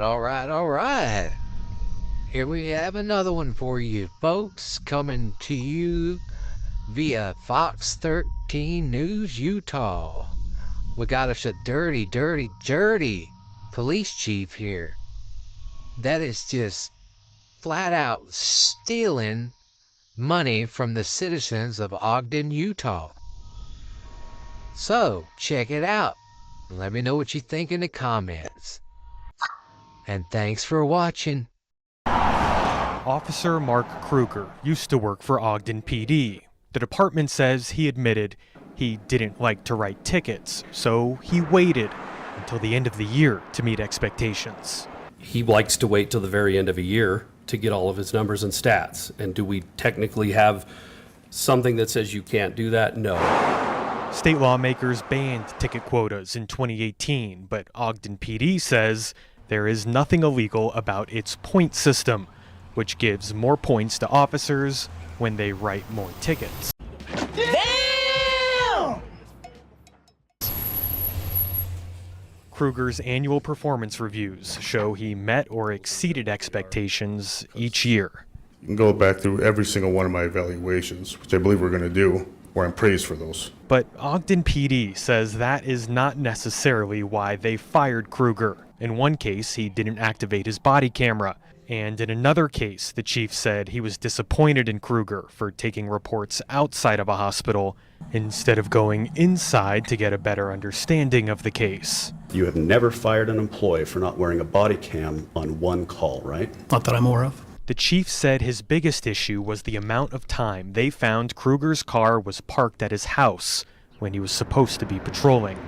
all right. Here we have another one for you, folks, coming to you via Fox 13 News Utah. We got us a dirty police chief here that is just flat out stealing money from the citizens of Ogden, Utah. So, check it out. Let me know what you think in the comments. And thanks for watching. Officer Mark Kruger used to work for Ogden PD. The department says he admitted he didn't like to write tickets, so he waited until the end of the year to meet expectations. He likes to wait till the very end of a year to get all of his numbers and stats. And do we technically have something that says you can't do that? No. State lawmakers banned ticket quotas in 2018, but Ogden PD says there is nothing illegal about its point system, which gives more points to officers when they write more tickets. Damn! Kruger's annual performance reviews show he met or exceeded expectations each year. You can go back through every single one of my evaluations, which I believe we're going to do, where I'm praised for those. But Ogden PD says that is not necessarily why they fired Kruger. In one case, he didn't activate his body camera. And in another case, the chief said he was disappointed in Kruger for taking reports outside of a hospital instead of going inside to get a better understanding of the case. You have never fired an employee for not wearing a body cam on one call, right? Not that I'm aware of. The chief said his biggest issue was the amount of time they found Kruger's car was parked at his house when he was supposed to be patrolling.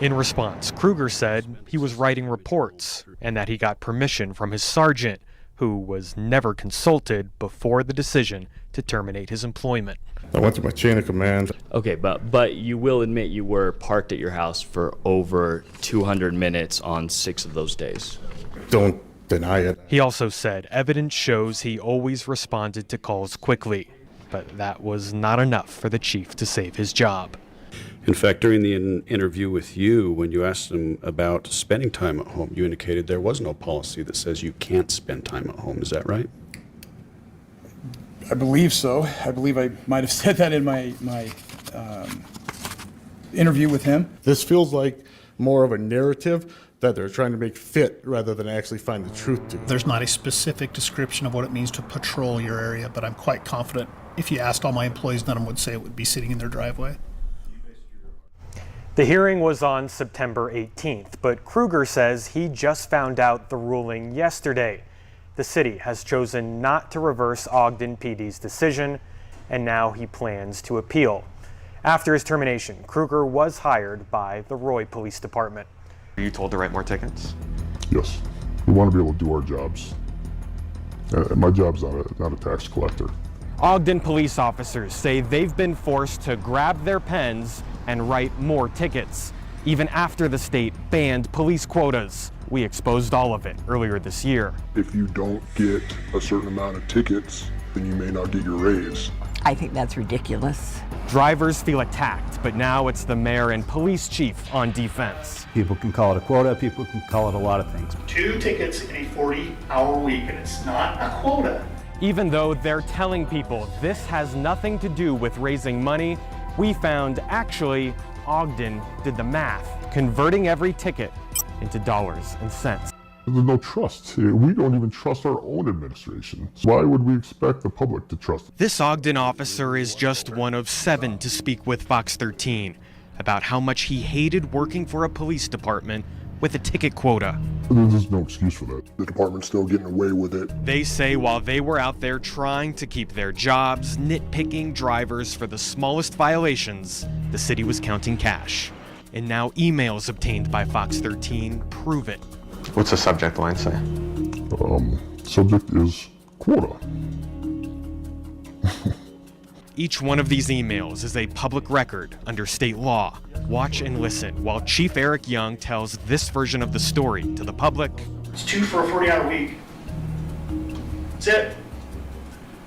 In response, Kruger said he was writing reports and that he got permission from his sergeant, who was never consulted before the decision to terminate his employment. I went through my chain of command. Okay, but you will admit you were parked at your house for over 200 minutes on 6 of those days. Don't deny it. He also said evidence shows he always responded to calls quickly, but that was not enough for the chief to save his job. In fact, during the interview with you, when you asked him about spending time at home, you indicated there was no policy that says you can't spend time at home. Is that right? I believe so. I believe I might have said that in my interview with him. This feels like more of a narrative that they're trying to make fit rather than actually find the truth to. There's not a specific description of what it means to patrol your area, but I'm quite confident if you asked all my employees, none of them would say it would be sitting in their driveway. The hearing was on September 18th, but Kruger says he just found out the ruling yesterday. The city has chosen not to reverse Ogden PD's decision, and now he plans to appeal. After his termination, Kruger was hired by the Roy Police Department. Are you told to write more tickets? Yes. We want to be able to do our jobs. My job's not a tax collector. Ogden police officers say they've been forced to grab their pens and write more tickets, even after the state banned police quotas. We exposed all of it earlier this year. If you don't get a certain amount of tickets, then you may not get your raise. I think that's ridiculous. Drivers feel attacked, but now it's the mayor and police chief on defense. People can call it a quota, people can call it a lot of things. 2 tickets in a 40-hour week, and it's not a quota. Even though they're telling people this has nothing to do with raising money, we found actually Ogden did the math, converting every ticket into dollars and cents. There's no trust. We don't even trust our own administration. Why would we expect the public to trust it? This Ogden officer is just one of 7 to speak with Fox 13 about how much he hated working for a police department with a ticket quota. There's no excuse for that. The department's still getting away with it. They say while they were out there trying to keep their jobs, nitpicking drivers for the smallest violations, the city was counting cash. And now emails obtained by Fox 13 prove it. What's the subject line say? Subject is quota. Each one of these emails is a public record under state law. Watch and listen while Chief Eric Young tells this version of the story to the public. It's 2 for a 40-hour week. That's it.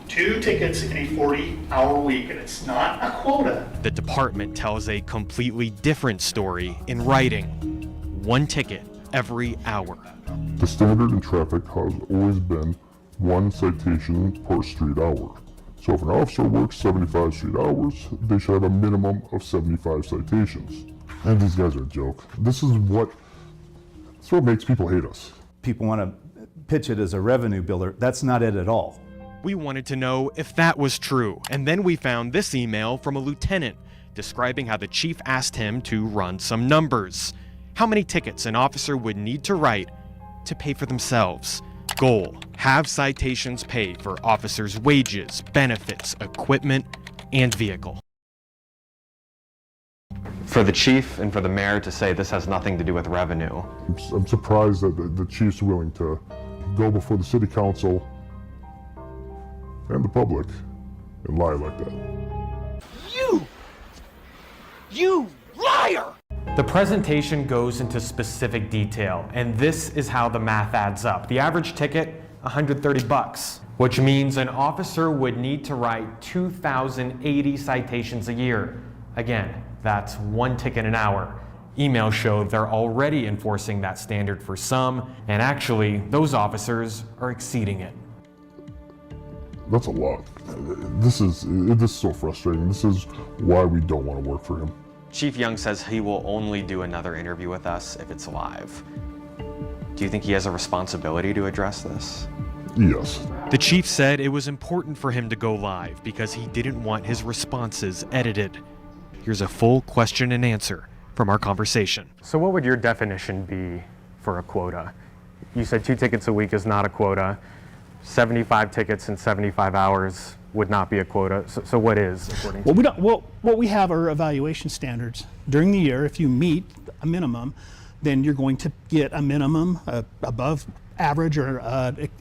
2 tickets in a 40-hour week, and it's not a quota. The department tells a completely different story in writing. 1 ticket every hour. The standard in traffic has always been 1 citation per street hour. So if an officer works 75 street hours, they should have a minimum of 75 citations. And these guys are a joke. This is what makes people hate us. People want to pitch it as a revenue builder. That's not it at all. We wanted to know if that was true, and then we found this email from a lieutenant describing how the chief asked him to run some numbers. How many tickets an officer would need to write to pay for themselves. Goal: have citations pay for officers' wages, benefits, equipment, and vehicle. For the chief and for the mayor to say this has nothing to do with revenue. I'm surprised that the chief's willing to go before the city council and the public and lie like that. You liar! The presentation goes into specific detail, and this is how the math adds up. The average ticket, $130, which means an officer would need to write 2,080 citations a year. Again, that's 1 ticket an hour. Emails show they're already enforcing that standard for some, and actually, those officers are exceeding it. That's a lot. This is so frustrating. This is why we don't want to work for him. Chief Young says he will only do another interview with us if it's live. Do you think he has a responsibility to address this? Yes. The chief said it was important for him to go live because he didn't want his responses edited. Here's a full question and answer from our conversation. So what would your definition be for a quota? You said 2 tickets a week is not a quota. 75 tickets in 75 hours would not be a quota. So what is, according to you? What we have are evaluation standards. During the year, if you meet a minimum, then you're going to get a minimum above average or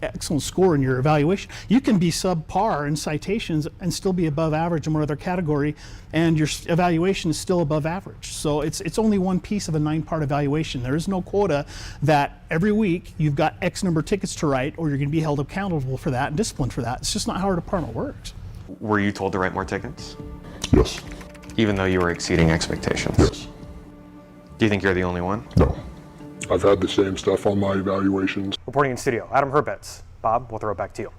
excellent score in your evaluation. You can be subpar in citations and still be above average in one other category, and your evaluation is still above average. So it's only one piece of a 9-part evaluation. There is no quota that every week you've got X number of tickets to write, or you're going to be held accountable for that and disciplined for that. It's just not how our department works. Were you told to write more tickets? Yes. Even though you were exceeding expectations? Yes. Do you think you're the only one? No. I've had the same stuff on my evaluations. Reporting in studio, Adam Herbetz. Bob, we'll throw it back to you.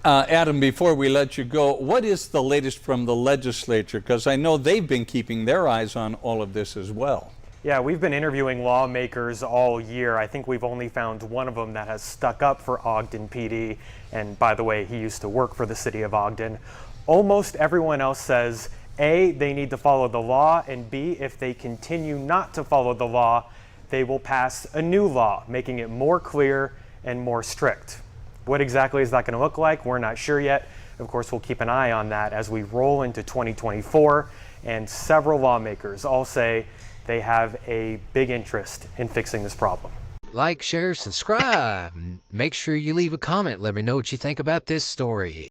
Adam, before we let you go, what is the latest from the legislature? Because I know they've been keeping their eyes on all of this as well. Yeah, we've been interviewing lawmakers all year. I think we've only found one of them that has stuck up for Ogden PD. And by the way, he used to work for the city of Ogden. Almost everyone else says, A, they need to follow the law, and B, if they continue not to follow the law, they will pass a new law, making it more clear and more strict. What exactly is that going to look like? We're not sure yet. Of course, we'll keep an eye on that as we roll into 2024, and several lawmakers all say they have a big interest in fixing this problem. Like, share, subscribe. Make sure you leave a comment. Let me know what you think about this story.